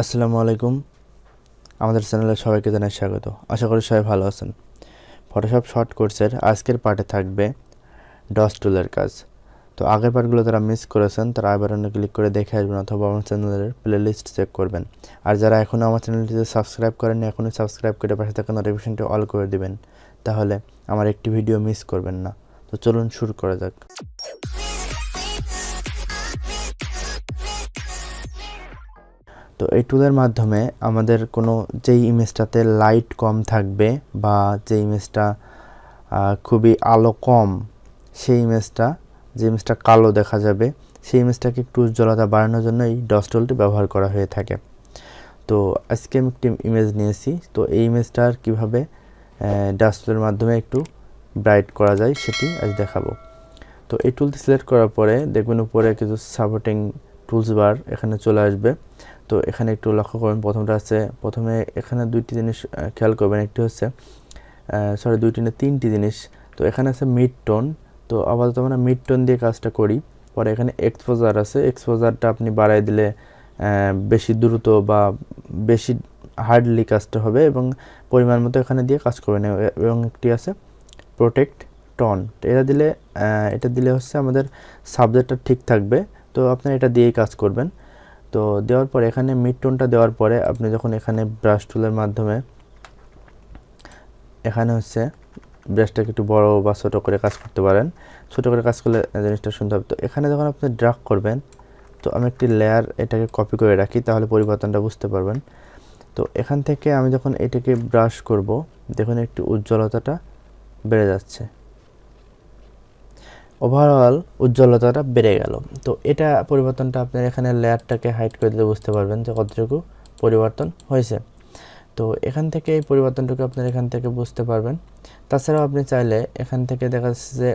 আসসালামু আলাইকুম। আমাদের চ্যানেলে সবাইকে জানাই স্বাগত। আশা করি সবাই ভালো আছেন। ফটোশপ শর্ট কোর্সের আজকের পার্টে থাকবে ডস টুলের কাজ। তো আগের পার্টগুলো যারা মিস করেছেন তারা আই বাটনে ক্লিক করে দেখে আসবেন অথবা আমার চ্যানেলের প্লেলিস্ট চেক করবেন। আর যারা এখনও আমার চ্যানেলটিতে সাবস্ক্রাইব করেননি এখনই সাবস্ক্রাইব করে পাশে থাকা নোটিফিকেশনটি অল করে দিবেন, তাহলে আমার একটি ভিডিও মিস করবেন না। তো চলুন শুরু করা যাক। তো এই টুলের মাধ্যমে আমাদের কোনো যেই ইমেজটাতে লাইট কম থাকবে বা যে ইমেজটা খুবই আলো কম, সেই যে ইমেজটা কালো দেখা যাবে, সেই ইমেজটাকে একটু উজ্জ্বলতা বাড়ানোর জন্য এই ডস টুলটি ব্যবহার করা হয়ে থাকে। তো আজকে আমি একটি ইমেজ নিয়েছি। তো এই ইমেজটার কীভাবে ডস টুলের মাধ্যমে একটু ব্রাইট করা যায় সেটি আজ দেখাবো। তো এই টুলটি সিলেক্ট করার পরে দেখবেন উপরে কিছু সাপোর্টিং টুলস বার এখানে চলে আসবে। তো এখানে একটু লক্ষ্য করবেন, প্রথমে এখানে দুইটি জিনিস খেয়াল করবেন। একটি হচ্ছে তিনটি জিনিস। তো এখানে আছে মিড টোন। তো আপাতত আমরা মিড টোন দিয়ে কাজটা করি। পরে এখানে এক্সপোজার আছে, এক্সপোজারটা আপনি বাড়াই দিলে বেশি দ্রুত বা বেশি হার্ডলি কাজটা হবে এবং পরিমাণ মতো এখানে দিয়ে কাজ করবেন। এবং একটি আছে প্রোটেক্ট টোন। তো এটা দিলে হচ্ছে আমাদের সাবজেক্টটা ঠিক থাকবে। তো আপনারা এটা দিয়েই কাজ করবেন। তো দেওয়ার পরে এখানে মিড টোনটা দেওয়ার পরে আপনি যখন এখানে ব্রাশ টুলের মাধ্যমে এখানে হচ্ছে ব্রাশটাকে একটু বড় বা ছোটো করে কাজ করতে পারেন। ছোটো করে কাজ করলে জিনিসটা সুন্দর হবে। তো এখানে যখন আপনি ড্র্যাগ করবেন, তো আমি একটি লেয়ার এটাকে কপি করে রাখি, তাহলে পরিবর্তনটা বুঝতে পারবেন। তো এখান থেকে আমি যখন এটাকে ব্রাশ করব, দেখুন একটু উজ্জ্বলতাটা বেড়ে যাচ্ছে, ওভারঅল উজ্জ্বলতাটা বেড়ে গেল। তো এটা পরিবর্তনটা আপনার এখানে লেয়ারটাকে হাইড করে দিলে বুঝতে পারবেন যে কতটুকু পরিবর্তন হয়েছে। তো এখান থেকে এই পরিবর্তনটুকু আপনার এখান থেকে বুঝতে পারবেন। তাছাড়াও আপনি চাইলে এখান থেকে দেখা যাচ্ছে যে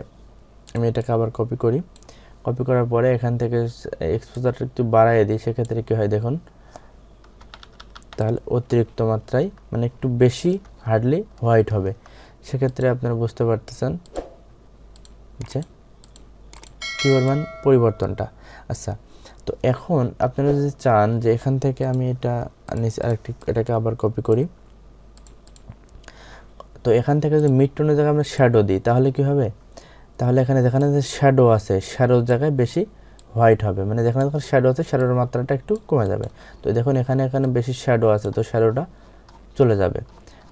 আমি এটাকে আবার কপি করার পরে এখান থেকে এক্সপোজারটা একটু বাড়াইয়ে দিই, সেক্ষেত্রে কী হয় দেখুন, তাহলে অতিরিক্ত মাত্রায় মানে একটু বেশি হার্ডলি হোয়াইট হবে। সেক্ষেত্রে আপনারা বুঝতে পারতেছেন যে কী পরিমাণ পরিবর্তনটা। আচ্ছা, তো এখন আপনারা যদি চান যে এখান থেকে আমি এটাকে আবার কপি করি, তো এখান থেকে যদি মিড টোনের জায়গায় আমরা শ্যাডো দিই তাহলে কি হবে, তাহলে এখানে যেখানে যে শ্যাডো আছে শ্যাডোর জায়গায় বেশি হোয়াইট হবে, মানে যেখানে যখন শ্যাডো আছে শ্যাডোর মাত্রাটা একটু কমে যাবে। তো দেখুন এখানে বেশি শ্যাডো আছে, তো শ্যাডোটা চলে যাবে।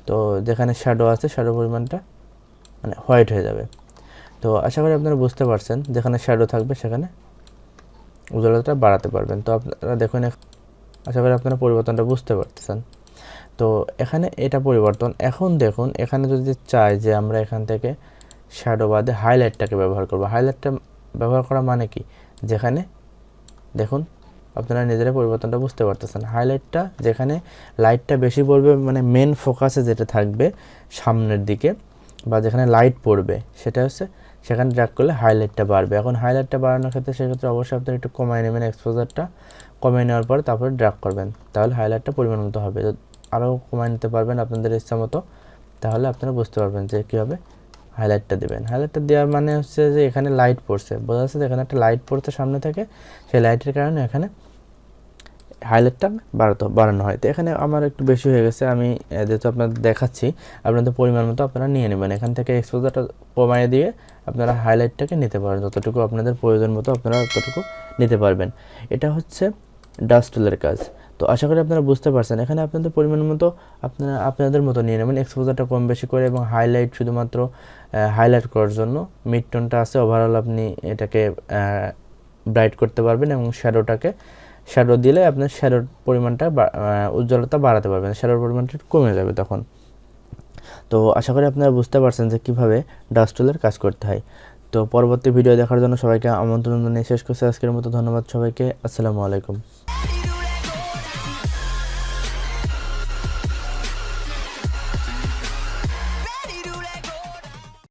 তো যেখানে শ্যাডো আছে শ্যাডো পরিমাণটা মানে হোয়াইট হয়ে যাবে। তো আশা করি আপনারা বুঝতে পারছেন, যেখানে শ্যাডো থাকবে সেখানে উজ্জ্বলতা বাড়াতে পারবেন। তো আপনারা দেখুন, আশা করি আপনারা পরিবর্তনটা বুঝতে পারতেছেন। তো এখানে এটা পরিবর্তন। এখন দেখুন এখানে যদি চাই যে আমরা এখান থেকে শ্যাডো বাদে হাইলাইটটাকে ব্যবহার করব। হাইলাইটটা ব্যবহার করা মানে কি, যেখানে দেখুন আপনারা নিজেরা পরিবর্তনটা বুঝতে পারতেছেন। হাইলাইটটা যেখানে লাইটটা বেশি পড়বে, মানে মেন ফোকাসে যেটা থাকবে সামনের দিকে বা যেখানে লাইট পড়বে সেটা হচ্ছে সেখানে ড্র্যাগ করলে হাইলাইটটা বাড়বে। এখন হাইলাইটটা বাড়ানোর ক্ষেত্রে সেক্ষেত্রে অবশ্যই আপনারা একটু কমায় নেবেন, এক্সপোজারটা কমিয়ে নেওয়ার পরে তারপরে ড্র্যাগ করবেন, তাহলে হাইলাইটটা পরিমাণ মতো হবে। আরও কমায় নিতে পারবেন আপনাদের ইচ্ছা মতো, তাহলে আপনারা বুঝতে পারবেন যে কীভাবে হাইলাইটটা দেবেন। হাইলাইটটা দেওয়ার মানে হচ্ছে যে এখানে লাইট পড়ছে, বোঝা যাচ্ছে যে এখানে একটা লাইট পড়ছে সামনে থেকে, সেই লাইটের কারণে এখানে হাইলাইটটা বাড়ানো হয়। তো এখানে আমার একটু বেশি হয়ে গেছে, আমি যেহেতু আপনাদের দেখাচ্ছি আপনাদের পরিমাণ মতো আপনারা নিয়ে নেবেন। এখান থেকে এক্সপোজারটা কমায় দিয়ে আপনারা হাইলাইটটাকে নিতে পারেন, যতটুকু আপনাদের প্রয়োজন মতো আপনারা ততটুকু নিতে পারবেন। এটা হচ্ছে ডস টুলের কাজ। তো আশা করি আপনারা বুঝতে পারছেন। এখানে আপনাদের পরিমাণ মতো আপনারা আপনাদের মতো নিয়ে নেবেন, এক্সপোজারটা কম বেশি করে, এবং হাইলাইট শুধুমাত্র হাইলাইট করার জন্য মিড টোনটা আছে, ওভারঅল আপনি এটাকে ব্রাইট করতে পারবেন এবং শ্যাডো দিলে আপনার শ্যাডোর পরিমাণটা উজ্জ্বলতা বাড়াতে পারবেন, শ্যাডোর পরিমাণটা কমে যাবে তখন। তো আশা করি আপনারা বুঝতে পারছেন যে কীভাবে ডস টুলের কাজ করতে হয়। তো পরবর্তী ভিডিও দেখার জন্য সবাইকে আমন্ত্রণ জানিয়ে শেষ করছি আজকের মতো। ধন্যবাদ সবাইকে। আসসালামু আলাইকুম।